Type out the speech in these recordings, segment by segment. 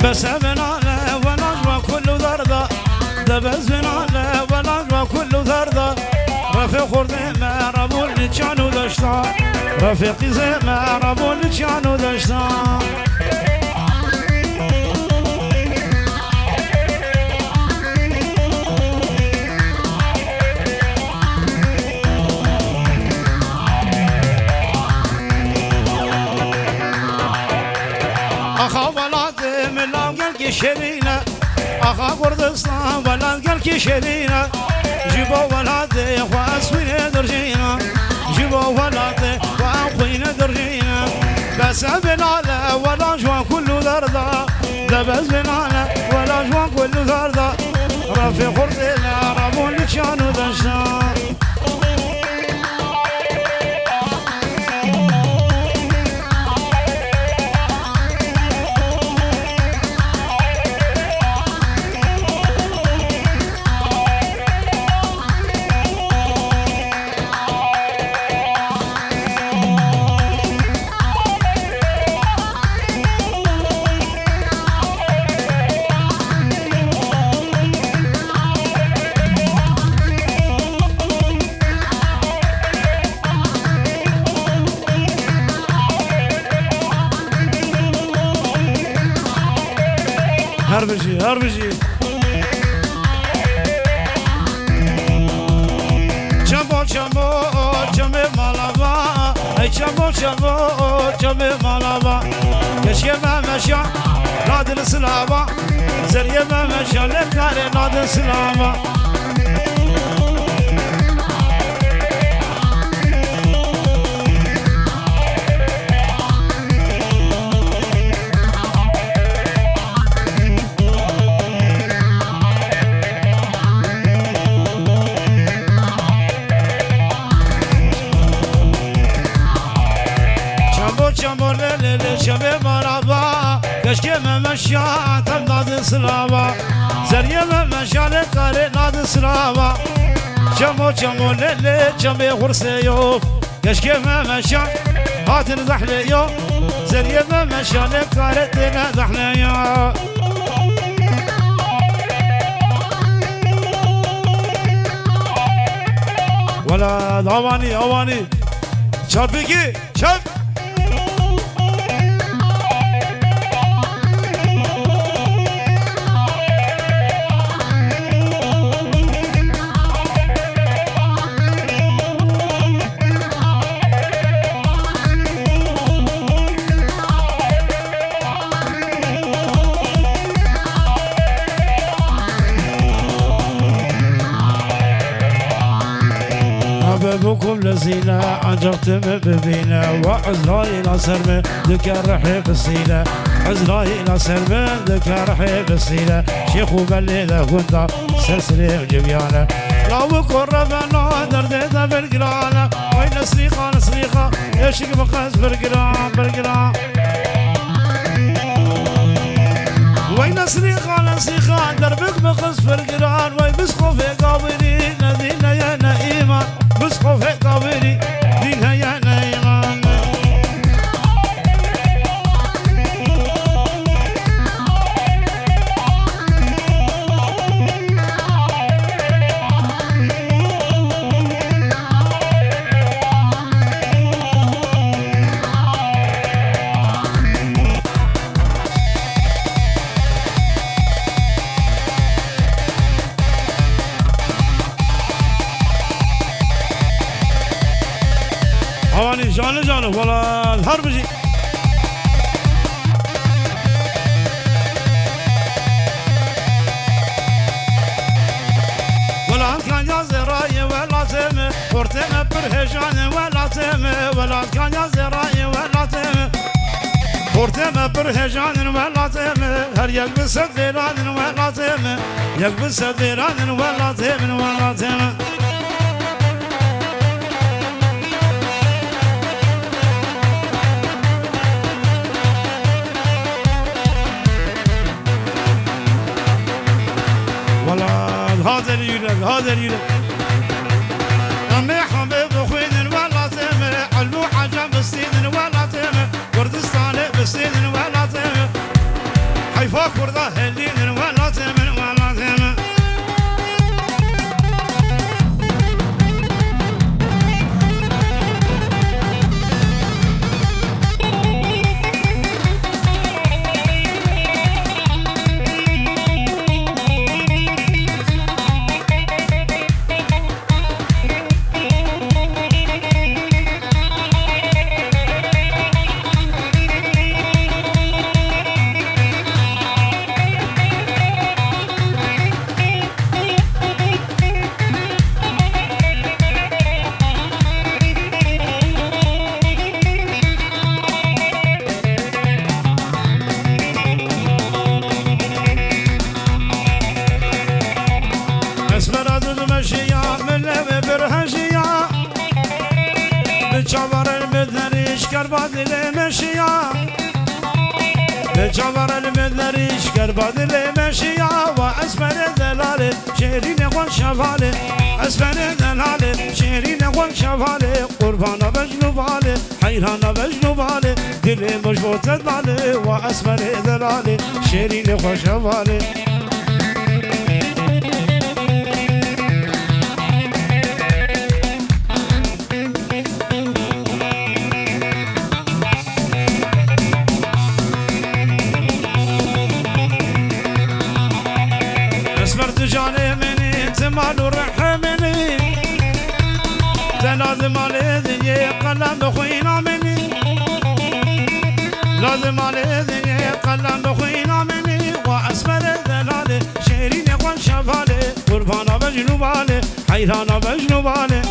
بس بناله ونجوى كل ذرده دبز بناله ونجوى كل ذرده رفيق خردي ما ربون كانوا دشتا رفيقي زي ما ربون كانوا دشتا أخا ولاد ملام قلقي شرينا أخا قردستان ولاد قلقي شرينا جيبوا ولاد واسوين درجينا جيبوا ولاد واخوين درجينا بس بناله ولا جوا كل ذرده دبز بناله ولا جوا كل ذرده رفي خردنا ربون كانوا دشتا هربجي هربجي جمو جمو جمو مالابا اي جمو جمو جمو مالابا كشي ما مشى نادر السلامة زرية ما مشى لكاري نادر السلامة شبه مرابا كشكي ممشى تم ناد سلابا زريه ممشى لكاري ناد سلابا جمو جمو للي جمي غرسيو كشكي ممشى هاتن زحليو زريه ممشى لكاري تنا زحليو ولا اواني اواني شربيكي شرب بكم لزينة عجبتم ببينة وعزرايل سرمة ذكر حيب السيلة عزرايل سرمة ذكر حيب السيلة شيخ وبلي ذا كنت سلسلة وجبيانة لو كربنا دردينا بالقرانة وين سريقة سريقة يشيك بقاس بالقران بالقران وين سريقة سريقة دربك بقاس بالقران وين بسقو في قابلي ندينا يا نائمة بسقو في قابلي دينها يا نائمة هواني جانو جانو ولا الهربجي ولا كان يا زراي ولا تم فرتنا برهجان ولا تم ولا كان يا زراي ولا تم فرتنا برهجان ولا تم هر يلبس ديران ولا تم يلبس ديران ولا تم ولا تم هذا اليولد هذا اليولد أمي حبيب خوين ولا تم علو حاجة بسين ولا تم كردستان بسين ولا تم حيفا kurda hellidir velatımın velatımın جوار المدلري شكر بدل مشيا واسمر دلالي شيرين قول شفالي اسمر دلالي شيرين قول شفالي قربان بجنوبالي حيران بجنوبالي دلي مجبوط دلالي واسمر دلالي شيرين قول شفالي جاني مني تمال ورحمني لازم على ذي قلم بخوينا مني لازم على ذي قلم بخوينا مني واسمر ذلالي شيرين يقول شفالي قربانا بجنوبالي حيرانا بجنوبالي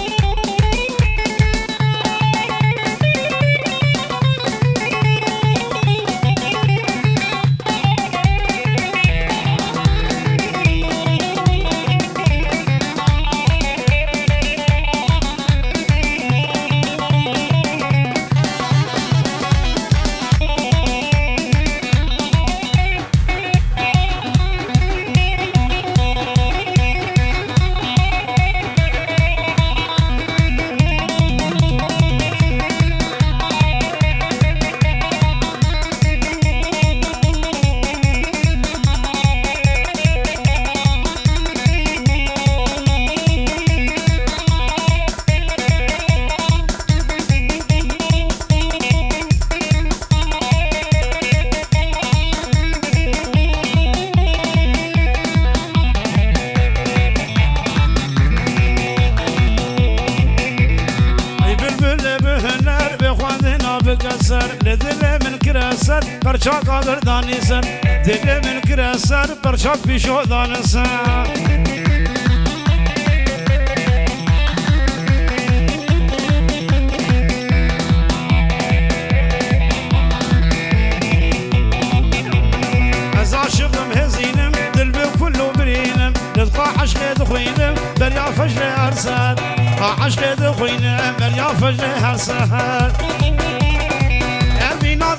برچاق قادر دانیسن دل من کرسر برچاق پیشو دانسن از عاشقم هزینم دل به کلو برینم نلقا عشق دخوینم بریا فجر ارسل عشق دخوینم بریا فجر ارسل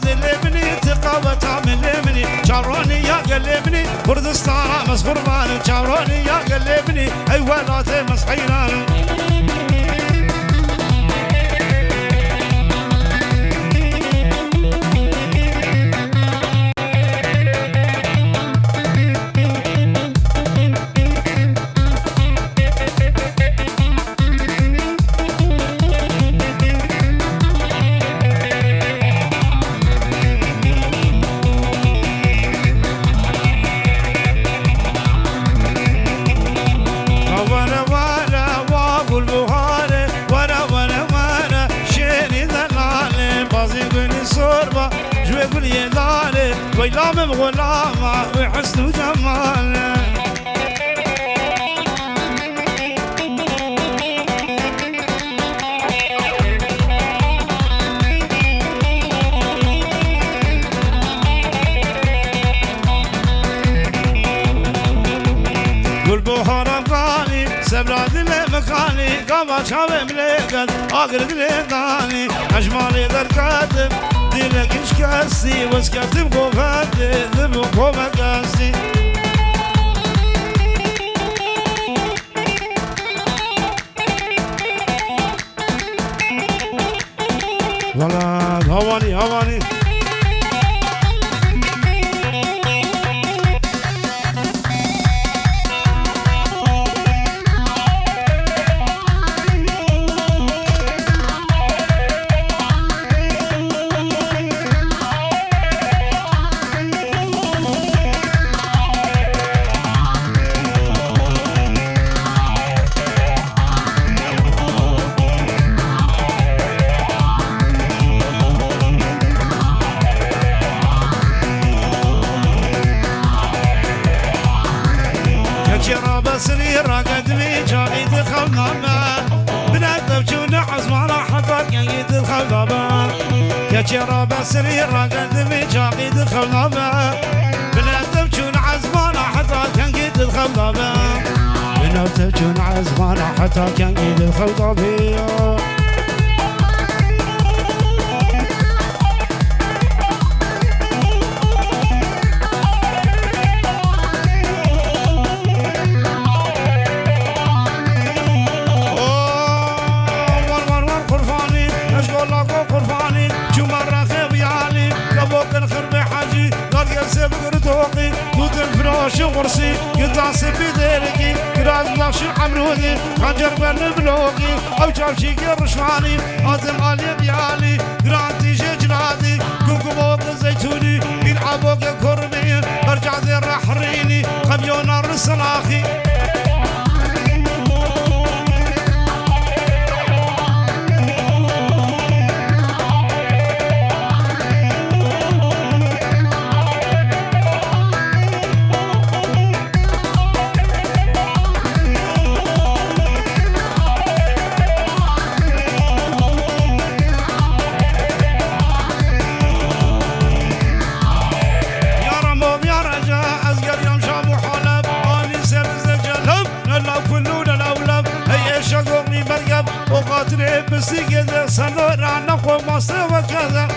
دلبني تقاوت عملبني شاروني يا قلبني كردستان مسخربان شاروني يا قلبني اي ولات مسحيران ويلام بغلامة وحسن وجماله قل بوهرم قاني سبراد مكاني قاما شابم لقد اقرد لقاني اجمالي دركاتب دلك اشكاسي واسكتب قوفاتي ذبو قوفة قاسي ولا هواني هواني را بسني راقدمي جاقيد الخلابة بنادم جون عزمان حتى كيد الخلابة كجرا بسني راقدمي جاقيد الخلابة بنادم جون عزمان حتى كيد الخلابة بنادم جون عزمان حتى كيد الخلابة توقي نود الفراش ورسي قطع سبي ديركي قراز لاش عمرودي خنجر بن بلوقي او جابشي قرشواني آدم علي بيالي قرانتي ججلادي كوكبوك زيتوني يلعبوك كرمي برجع ذي الرحريني خبيون الرسلاخي وقاتل بسي كذا صدر عنا خو مصر وكذا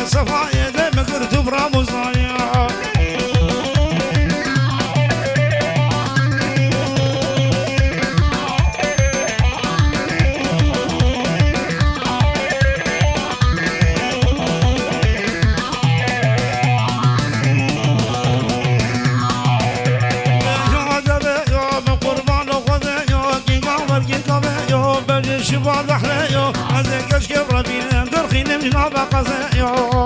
صفايا لما قرت براموزايا شباب أحليو هذا كشك ربينا درخين من عبا قزايو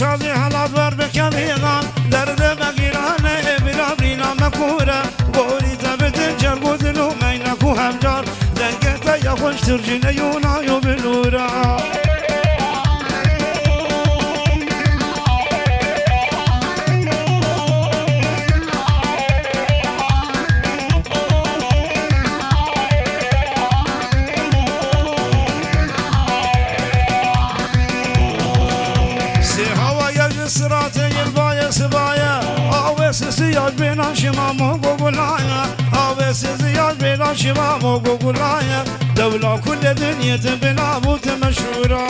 شادي هالعبر بكاميغان درد مغيرانه بلا برينا مكورة بوري تبت جرقود لو مينكو همجار دنگتا يخوش ترجين يونا يو بلورا سراتي البايا سبايا اويس زياد بين شمام وقولايا اويس زياد بين شمام وقولايا دولة كل دنيا بلا بوت مشهورة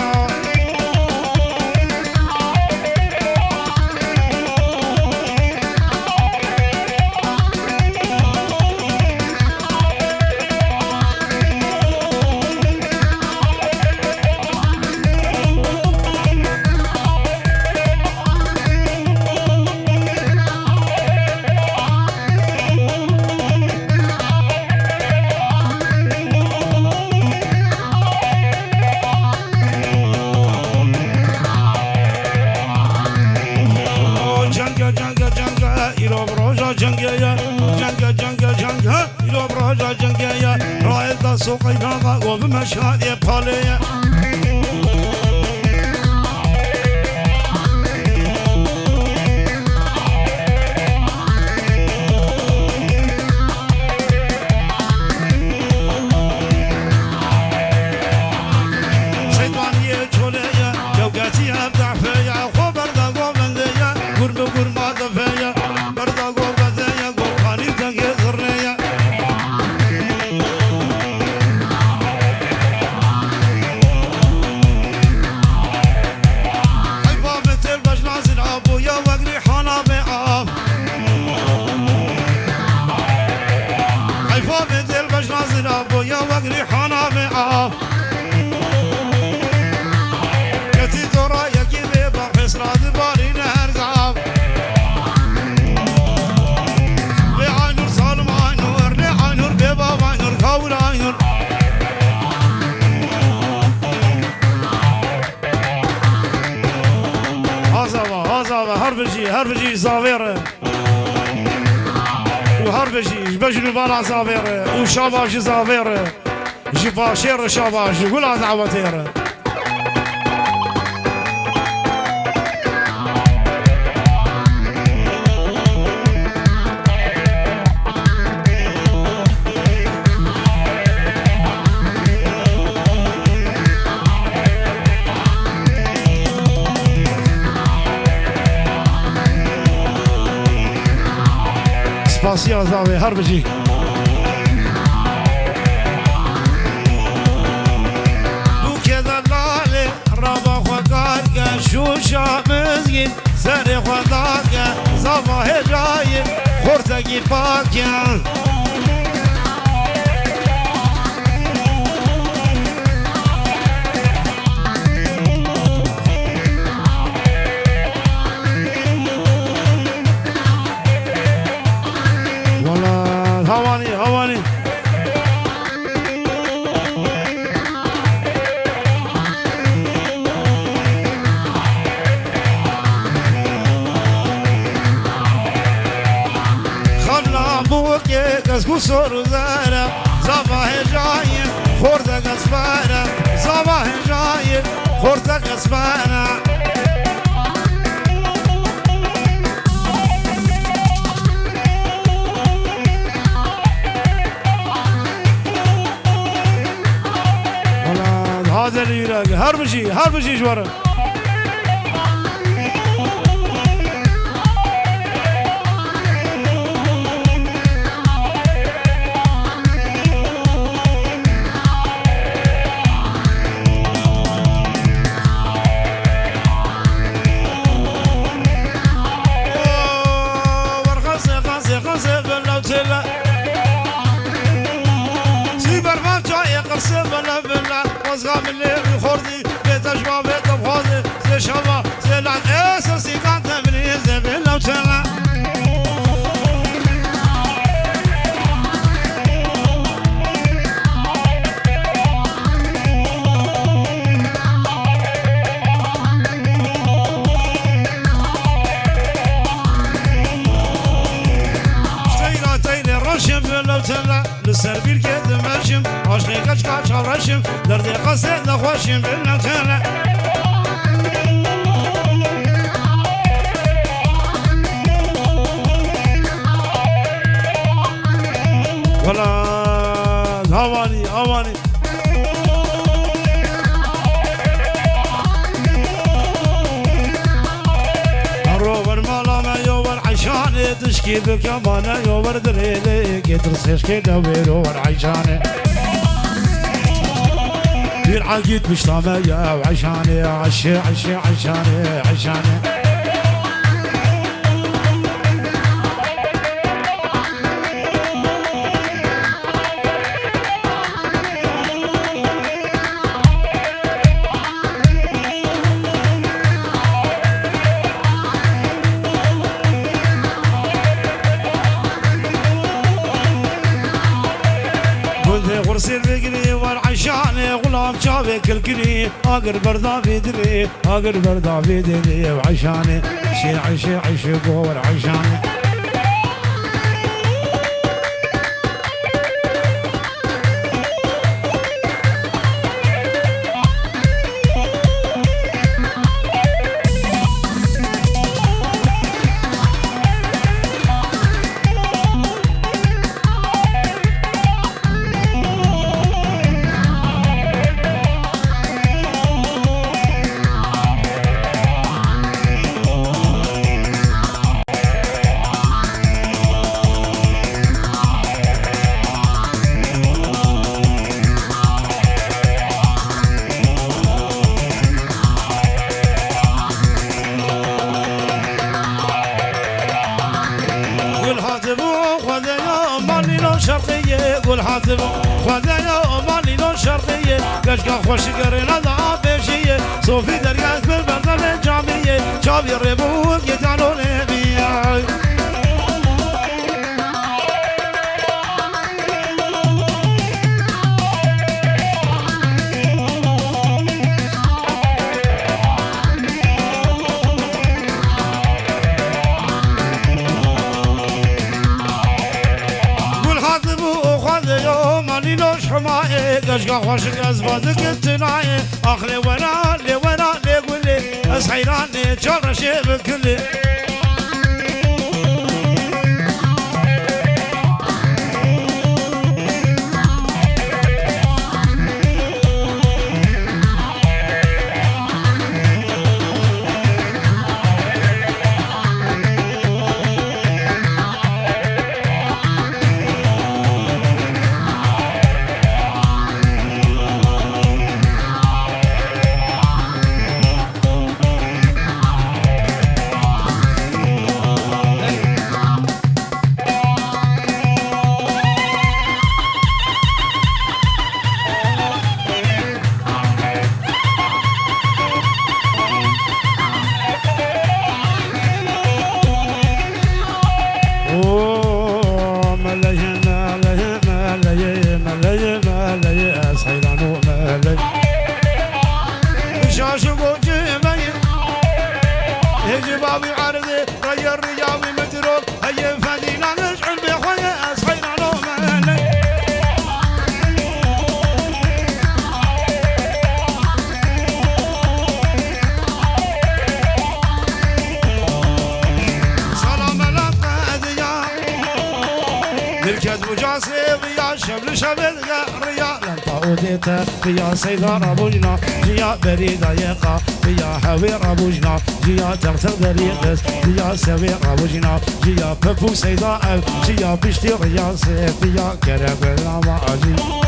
جنگیا راه دا سوقی ناقا و بمشهد پاله شیطانی چوله جوگتی ابدع فیا خو بردا گو بنده گرم گرم دفیا بردا گو بده گو هذا هر بجي زاوير وهر بجي بجنو بالا زاوير وشاباش زاوير جيبا شير شاباش قول هذا عواتير سپاسیا زاوی هر بجی بو که دلاله رابا خوکار که شوشا مزگین سر خودار که زاوا هجای خورتگی پاکن هواني خلا بوكي كسكو سور زارا زابا هجاي خوردا قصبارا زابا هجاي خوردا قصبارا هذا اللي يراقي هر بشي جوارا خاصة بالنوتيلا سيبر ما جاي قرصة بلا وزغام اللي بخوردي بيت أجمع بيت بخوضي زي شبا زي العن اساسي كانت مني زي بالنوتيلا بالنوتيلا للسربير كده ماشم عشقي كاش عرشم دردي قصيد نخوشم بالنوتيلا ولا هواني عشاني تشكي بكمانة يوبر دريلي كترسيش كده ويرور عشاني دير عقيد بشطامة يا وعشاني عشاني غرسير بقري والعشاني غلام شابك الكري اقر بردا في دري وعشاني شي قور عشاني قول حاتم خدايا مالي لون شرقية كشكا خوش قرينا دا بيشية صوفي دريات بالبردل الجامية شابي الربوك يتعلو لبيا حماية قشقا خوشك أزبادك التناية أخلي ولا لي ولا لي قولي أسحيراني جرى شي بكلي شبل شبل ريا لنطا وديتا فيا سيدار ابوجنا جيا بريدا يقا فيا حوير ابوجنا جيا ترتر دريقس جيا سوير ابوجنا جيا بفو سيدا اب جيا بشتي ريا سيفيا كرب العواجي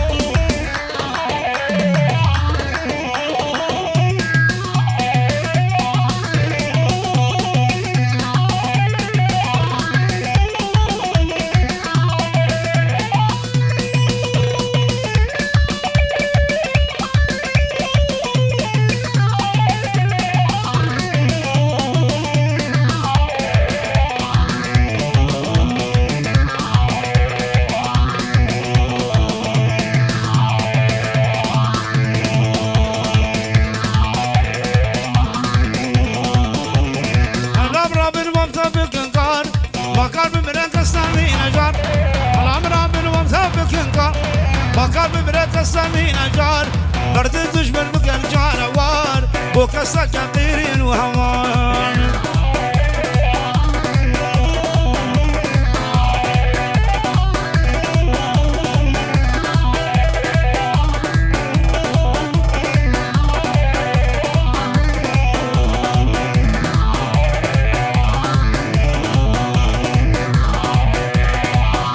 السمين جار برد الدجمن بقى جانوار وكسر جقيرين وهوان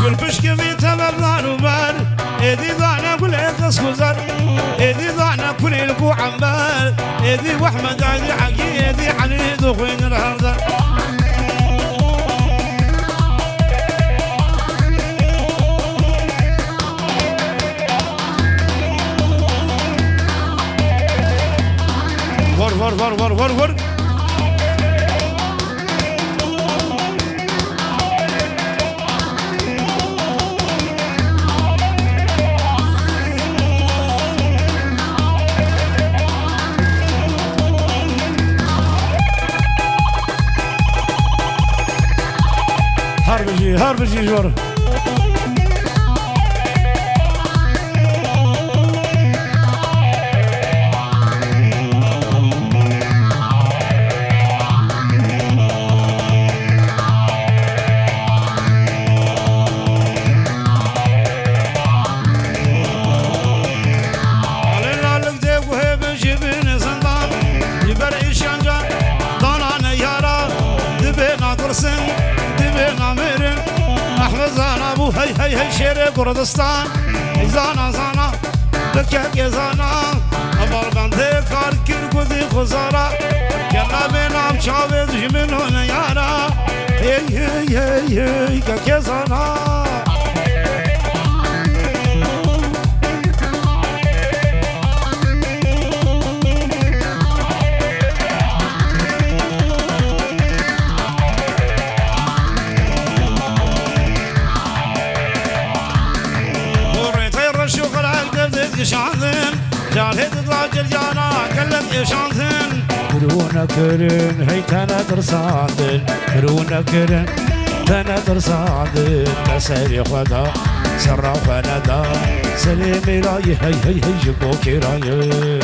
قل بشكي في تمرنا وبار ايدي ضعنا كل اسكوزر ايدي ضعنا كل البو عمال ايدي واحمد ايدي حقي ايدي حنيد وخوين الهردر ور هربجي جور هي شير كردستان زانا زانا دكك زانا امر بنده کار کرگودی خزارا کنا بنام چاوز جمنون یارا هی که زانا شانثن جاهد الراجل جانا قلت شانثن كرونا كرن هيتنا درساندن كرونا كرن تنادر صادق تسيري خدا سر خلدا سليمي راي هي جبو كراي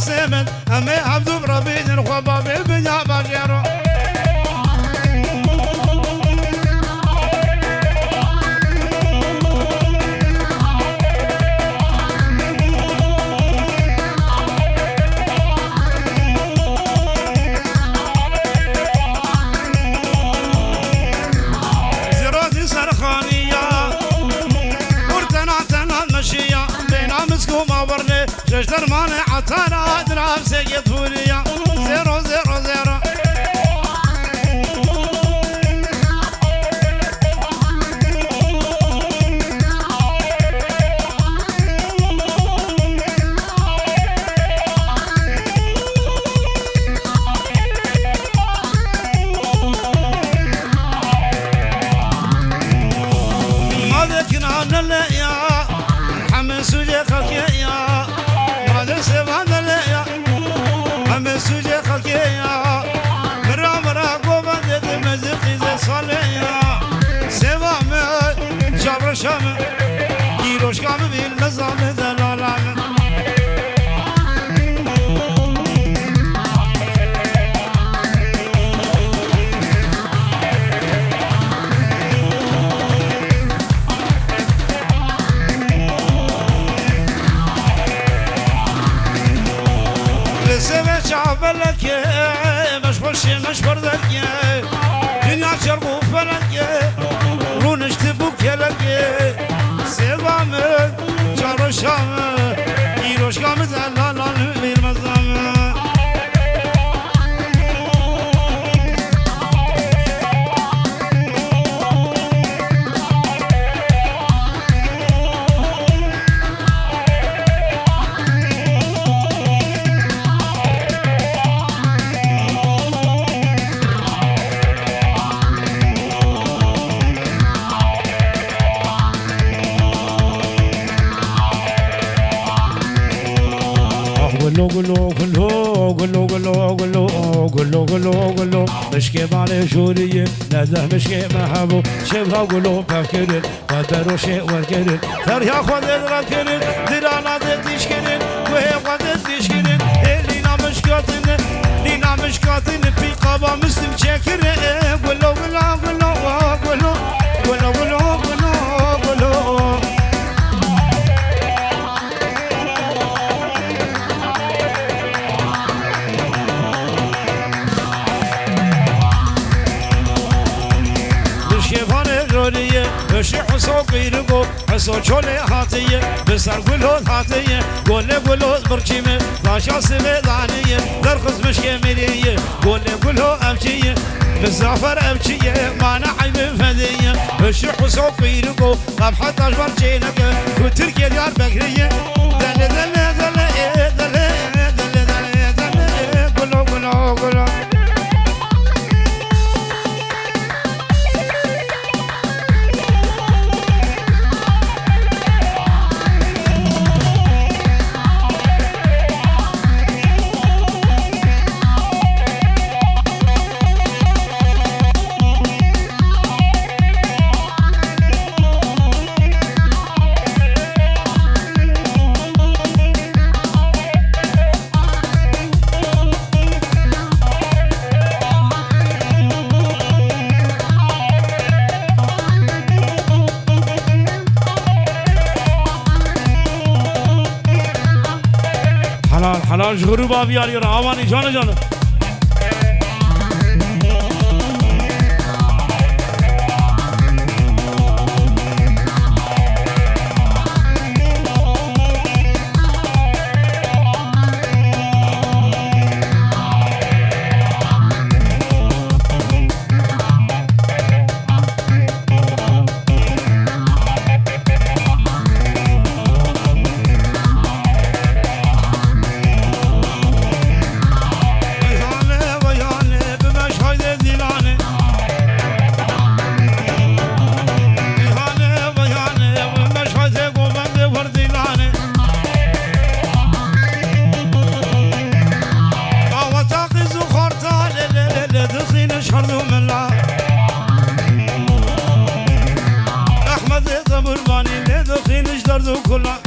سيمن أمي عبدو بربين الخباب بنيا باجيرو زرادي سرخانية ورتنا تنا مشية بينا مسكو ما برني جشتر ماني عطانا أدراب سيد فوليا زيرو زيرو زيرو ما ذكنا نلقيا حمس وجهك يا ماذا سبحان الله هم سوجي خلقيا مرا مرا قوبا دد مزقي زي صاليا سبام جبر شام كيروش كام بالمزام دلالام شعبلك مش برشي مش بردك دنيا شرق وفلك رونش تبوك يلك سيبامك جارو شام يروش قامت اللالان بالمزام قولو مشكي مالي جوري نده مشكي محبو شبها قولو بفكرن قدرو شيء وركرن تريا خود الركرن درانا ديشكرن وهي قد ديشكرن لينا مشكاتن لينا مشكاتن في قبا مسلم شكرن قولو بشي حسو قيرقو حسو چولي هاتيه بسر قلوز هاتيه قولي قلوز برچيمه باشا سبيلانيه درخص مشكي مريه قولي قلو امچيه بالزعفر امچيه مانا عيب فديه بشي حسو قيرقو قبحة اجبر چينك وتركي ديار بكريه دل دل دل دل دل دل دل قلو قلو قلو حلال غروب آبی آری را آوانی جان جان قرباني لدخيلش درد كله